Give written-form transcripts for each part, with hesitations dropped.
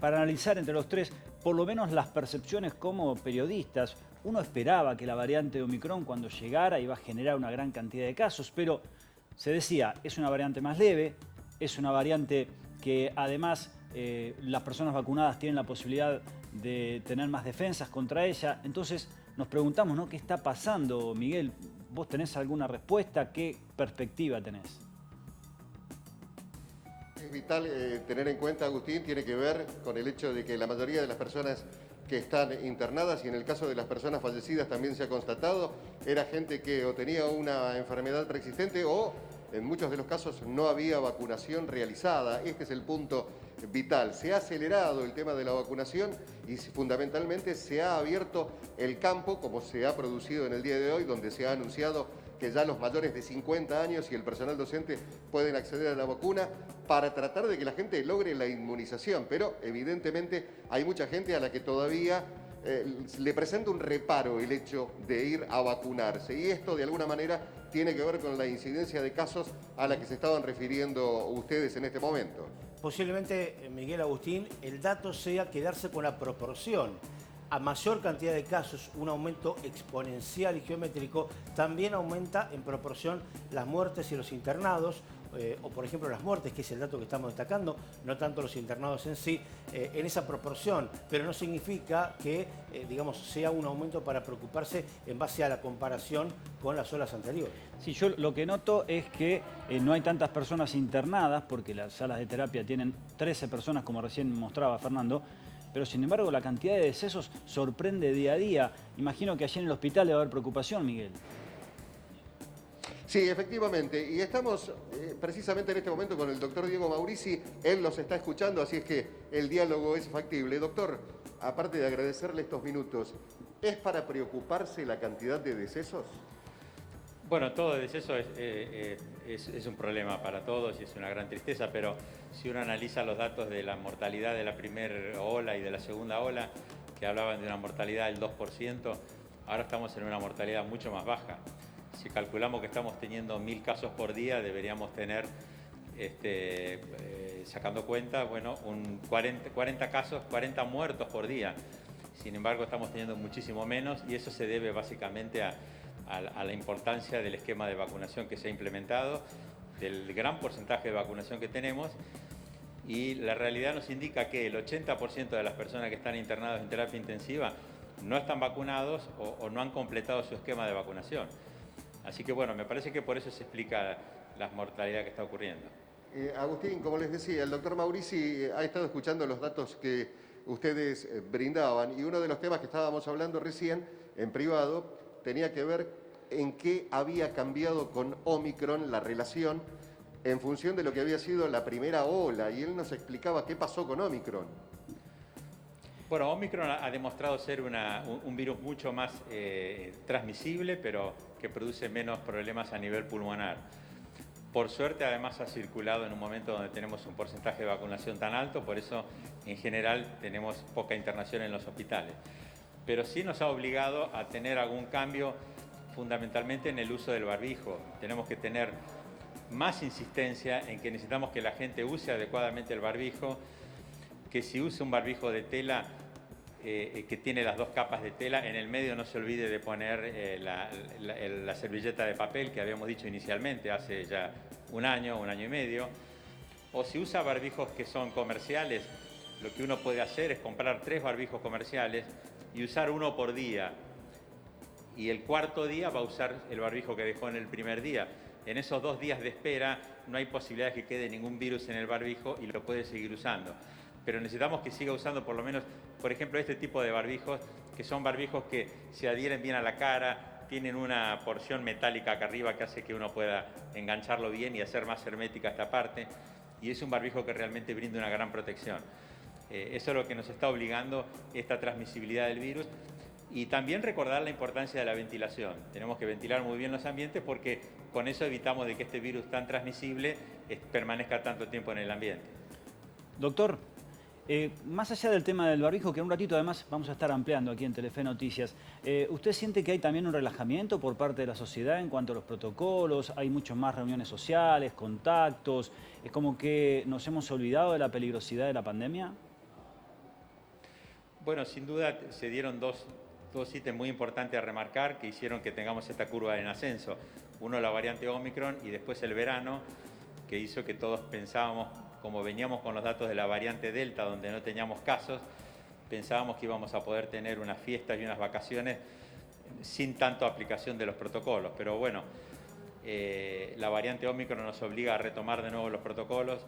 Para analizar entre los tres, por lo menos las percepciones como periodistas, uno esperaba que la variante de Omicron cuando llegara iba a generar una gran cantidad de casos, pero se decía, es una variante más leve, es una variante que además las personas vacunadas tienen la posibilidad de tener más defensas contra ella. Entonces nos preguntamos, ¿no? ¿Qué está pasando, Miguel? ¿Vos tenés alguna respuesta? ¿Qué perspectiva tenés? Es vital tener en cuenta, Agustín, tiene que ver con el hecho de que la mayoría de las personas que están internadas, y en el caso de las personas fallecidas también se ha constatado, era gente que o tenía una enfermedad preexistente o en muchos de los casos no había vacunación realizada. Este es el punto vital. Se ha acelerado el tema de la vacunación y fundamentalmente se ha abierto el campo, como se ha producido en el día de hoy, donde se ha anunciado que ya los mayores de 50 años y el personal docente pueden acceder a la vacuna para tratar de que la gente logre la inmunización. Pero evidentemente hay mucha gente a la que todavía le presenta un reparo el hecho de ir a vacunarse. Y esto de alguna manera tiene que ver con la incidencia de casos a la que se estaban refiriendo ustedes en este momento. Posiblemente, Miguel Agustín, el dato sea quedarse con la proporción. A mayor cantidad de casos, un aumento exponencial y geométrico, también aumenta en proporción las muertes y los internados, o por ejemplo las muertes, que es el dato que estamos destacando, no tanto los internados en sí, en esa proporción, pero no significa que, digamos, sea un aumento para preocuparse en base a la comparación con las olas anteriores. Sí, yo lo que noto es que no hay tantas personas internadas, porque las salas de terapia tienen 13 personas, como recién mostraba Fernando, pero sin embargo la cantidad de decesos sorprende día a día. Imagino que allí en el hospital debe haber preocupación, Miguel. Sí, efectivamente, y estamos precisamente en este momento con el doctor Diego Maurici, él los está escuchando, así es que el diálogo es factible. Doctor, aparte de agradecerle estos minutos, ¿es para preocuparse la cantidad de decesos? Bueno, todo deceso es un problema para todos y es una gran tristeza, pero si uno analiza los datos de la mortalidad de la primera ola y de la segunda ola, que hablaban de una mortalidad del 2%, ahora estamos en una mortalidad mucho más baja. Si calculamos que estamos teniendo 1000 casos por día, deberíamos tener, sacando cuenta, bueno, 40 casos, 40 muertos por día. Sin embargo, estamos teniendo muchísimo menos y eso se debe básicamente a la importancia del esquema de vacunación que se ha implementado, del gran porcentaje de vacunación que tenemos, y la realidad nos indica que el 80% de las personas que están internadas en terapia intensiva no están vacunados o no han completado su esquema de vacunación. Así que bueno, me parece que por eso se explica la mortalidad que está ocurriendo. Agustín, como les decía, el doctor Maurici ha estado escuchando los datos que ustedes brindaban y uno de los temas que estábamos hablando recién en privado tenía que ver en qué había cambiado con Omicron la relación en función de lo que había sido la primera ola, y él nos explicaba qué pasó con Omicron. Bueno, Omicron ha demostrado ser un virus mucho más transmisible, pero que produce menos problemas a nivel pulmonar. Por suerte, además, ha circulado en un momento donde tenemos un porcentaje de vacunación tan alto, por eso, en general, tenemos poca internación en los hospitales. Pero sí nos ha obligado a tener algún cambio, fundamentalmente en el uso del barbijo. Tenemos que tener más insistencia en que necesitamos que la gente use adecuadamente el barbijo, que si usa un barbijo de tela, que tiene las dos capas de tela, en el medio no se olvide de poner la servilleta de papel que habíamos dicho inicialmente hace ya un año y medio. O si usa barbijos que son comerciales, lo que uno puede hacer es comprar 3 barbijos comerciales y usar uno por día. Y el cuarto día va a usar el barbijo que dejó en el primer día. En esos 2 días de espera no hay posibilidad de que quede ningún virus en el barbijo y lo puede seguir usando. Pero necesitamos que siga usando por lo menos, por ejemplo, este tipo de barbijos, que son barbijos que se adhieren bien a la cara, tienen una porción metálica acá arriba que hace que uno pueda engancharlo bien y hacer más hermética esta parte, y es un barbijo que realmente brinda una gran protección. Eso es lo que nos está obligando, esta transmisibilidad del virus. Y también recordar la importancia de la ventilación. Tenemos que ventilar muy bien los ambientes porque con eso evitamos de que este virus tan transmisible permanezca tanto tiempo en el ambiente. Doctor, más allá del tema del barbijo, que en un ratito además vamos a estar ampliando aquí en Telefe Noticias, ¿usted siente que hay también un relajamiento por parte de la sociedad en cuanto a los protocolos? ¿Hay mucho más reuniones sociales, contactos? ¿Es como que nos hemos olvidado de la peligrosidad de la pandemia? Bueno, sin duda se dieron dos ítems muy importantes a remarcar que hicieron que tengamos esta curva en ascenso. Uno, la variante Omicron, y después el verano, que hizo que todos pensábamos, como veníamos con los datos de la variante Delta, donde no teníamos casos, pensábamos que íbamos a poder tener unas fiestas y unas vacaciones sin tanto aplicación de los protocolos. Pero bueno, la variante Omicron nos obliga a retomar de nuevo los protocolos,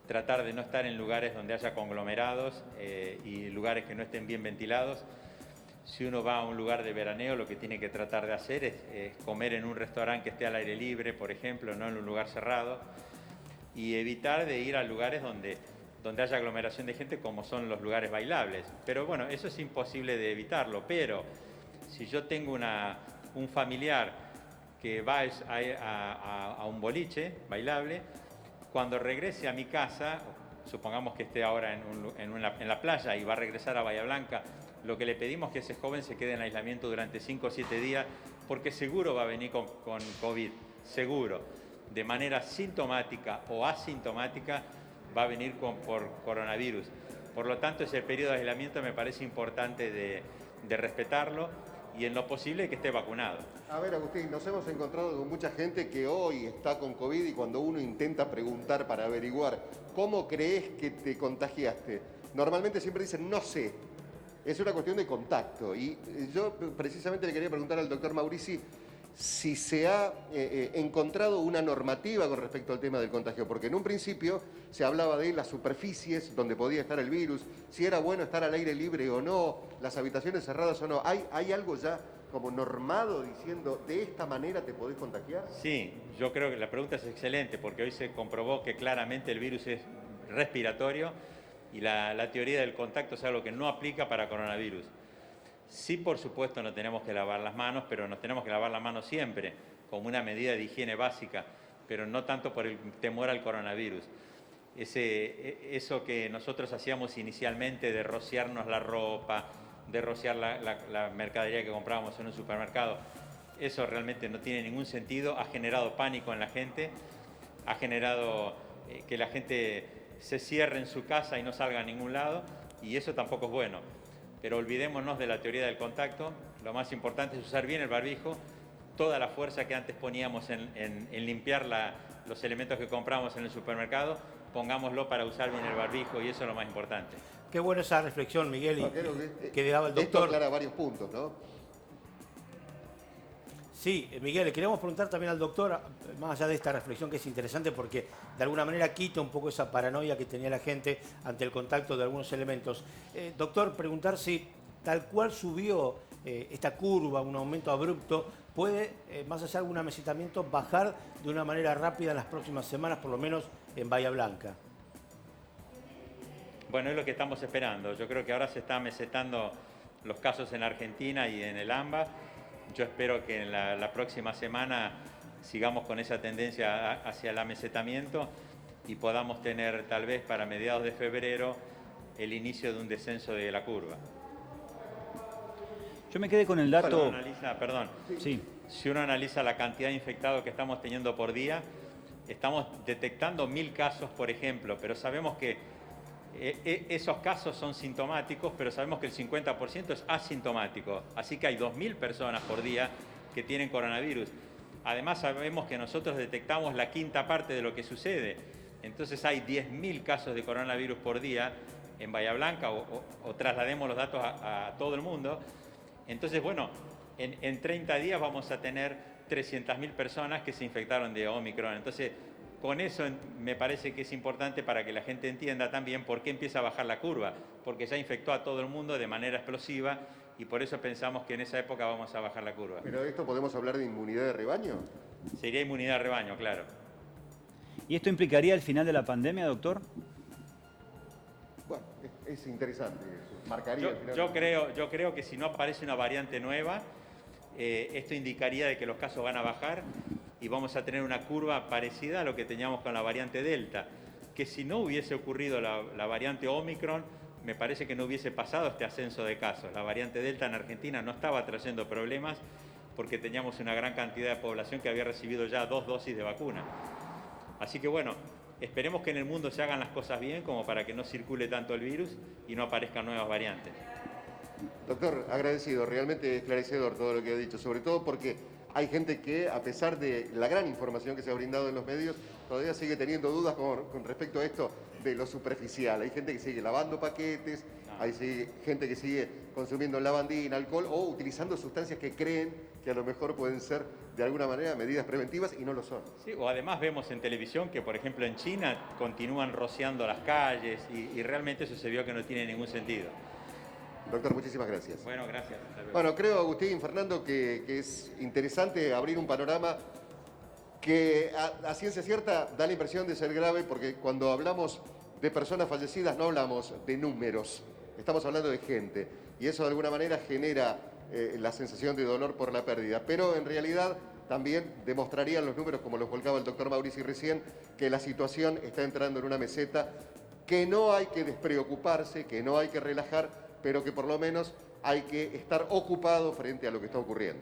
tratar de no estar en lugares donde haya conglomerados y lugares que no estén bien ventilados. Si uno va a un lugar de veraneo, lo que tiene que tratar de hacer es comer en un restaurante que esté al aire libre, por ejemplo, no en un lugar cerrado, y evitar de ir a lugares donde haya aglomeración de gente, como son los lugares bailables. Pero bueno, eso es imposible de evitarlo, pero si yo tengo un familiar que va a un boliche bailable, cuando regrese a mi casa, supongamos que esté ahora en la playa y va a regresar a Bahía Blanca, lo que le pedimos es que ese joven se quede en aislamiento durante 5 o 7 días, porque seguro va a venir con COVID, seguro. De manera sintomática o asintomática va a venir por coronavirus. Por lo tanto, ese periodo de aislamiento me parece importante de respetarlo y en lo posible que esté vacunado. A ver, Agustín, nos hemos encontrado con mucha gente que hoy está con COVID y cuando uno intenta preguntar para averiguar cómo crees que te contagiaste, normalmente siempre dicen no sé. Es una cuestión de contacto. Y yo precisamente le quería preguntar al doctor Maurici si se ha encontrado una normativa con respecto al tema del contagio, porque en un principio se hablaba de las superficies donde podía estar el virus, si era bueno estar al aire libre o no, las habitaciones cerradas o no. ¿Hay algo ya como normado diciendo de esta manera te podés contagiar? Sí, yo creo que la pregunta es excelente, porque hoy se comprobó que claramente el virus es respiratorio y la teoría del contacto es algo que no aplica para coronavirus. Sí, por supuesto, no tenemos que lavar las manos, pero nos tenemos que lavar las manos siempre, como una medida de higiene básica, pero no tanto por el temor al coronavirus. Eso que nosotros hacíamos inicialmente de rociarnos la ropa, de rociar la mercadería que comprábamos en un supermercado, eso realmente no tiene ningún sentido, ha generado pánico en la gente, ha generado que la gente se cierre en su casa y no salga a ningún lado, y eso tampoco es bueno. Pero olvidémonos de la teoría del contacto. Lo más importante es usar bien el barbijo. Toda la fuerza que antes poníamos en limpiar los elementos que compramos en el supermercado, pongámoslo para usar bien el barbijo, y eso es lo más importante. Qué buena esa reflexión, Miguel, que le daba el Esto doctor. aclara varios puntos, ¿no? Sí, Miguel, le queremos preguntar también al doctor, más allá de esta reflexión que es interesante porque de alguna manera quita un poco esa paranoia que tenía la gente ante el contacto de algunos elementos. Doctor, preguntar si tal cual subió esta curva, un aumento abrupto, puede, más allá de algún amesetamiento, bajar de una manera rápida en las próximas semanas, por lo menos en Bahía Blanca. Bueno, es lo que estamos esperando. Yo creo que ahora se están mesetando los casos en Argentina y en el AMBA. Yo espero que en la próxima semana sigamos con esa tendencia hacia el amesetamiento y podamos tener tal vez para mediados de febrero el inicio de un descenso de la curva. Yo me quedé con el dato... Sí. Si uno analiza la cantidad de infectados que estamos teniendo por día, estamos detectando 1000 casos, por ejemplo, pero sabemos que esos casos son sintomáticos, pero sabemos que el 50% es asintomático. Así que hay 2000 personas por día que tienen coronavirus. Además, sabemos que nosotros detectamos la quinta parte de lo que sucede. Entonces hay 10.000 casos de coronavirus por día en Bahía Blanca o traslademos los datos a todo el mundo. Entonces, bueno, en 30 días vamos a tener 300.000 personas que se infectaron de Omicron. Entonces, con eso me parece que es importante para que la gente entienda también por qué empieza a bajar la curva, porque ya infectó a todo el mundo de manera explosiva y por eso pensamos que en esa época vamos a bajar la curva. ¿Pero esto podemos hablar de inmunidad de rebaño? Sería inmunidad de rebaño, claro. ¿Y esto implicaría el final de la pandemia, doctor? Bueno, es interesante eso. Marcaría el final. Yo creo que si no aparece una variante nueva, esto indicaría de que los casos van a bajar y vamos a tener una curva parecida a lo que teníamos con la variante Delta, que si no hubiese ocurrido la variante Omicron, me parece que no hubiese pasado este ascenso de casos. La variante Delta en Argentina no estaba trayendo problemas porque teníamos una gran cantidad de población que había recibido ya 2 dosis de vacuna. Así que bueno, esperemos que en el mundo se hagan las cosas bien como para que no circule tanto el virus y no aparezcan nuevas variantes. Doctor, agradecido, realmente esclarecedor todo lo que ha dicho, sobre todo porque hay gente que, a pesar de la gran información que se ha brindado en los medios, todavía sigue teniendo dudas con respecto a esto de lo superficial. Hay gente que sigue lavando paquetes, hay gente que sigue consumiendo lavandina, alcohol o utilizando sustancias que creen que a lo mejor pueden ser de alguna manera medidas preventivas y no lo son. Sí, o además vemos en televisión que, por ejemplo, en China continúan rociando las calles y realmente eso se vio que no tiene ningún sentido. Doctor, muchísimas gracias. Bueno, gracias. Hasta luego. Bueno, creo, Agustín, Fernando, que es interesante abrir un panorama que a ciencia cierta da la impresión de ser grave, porque cuando hablamos de personas fallecidas no hablamos de números, estamos hablando de gente, y eso de alguna manera genera la sensación de dolor por la pérdida, pero en realidad también demostrarían los números, como los volcaba el doctor Maurici recién, que la situación está entrando en una meseta que no hay que despreocuparse, que no hay que relajar, pero que por lo menos hay que estar ocupado frente a lo que está ocurriendo.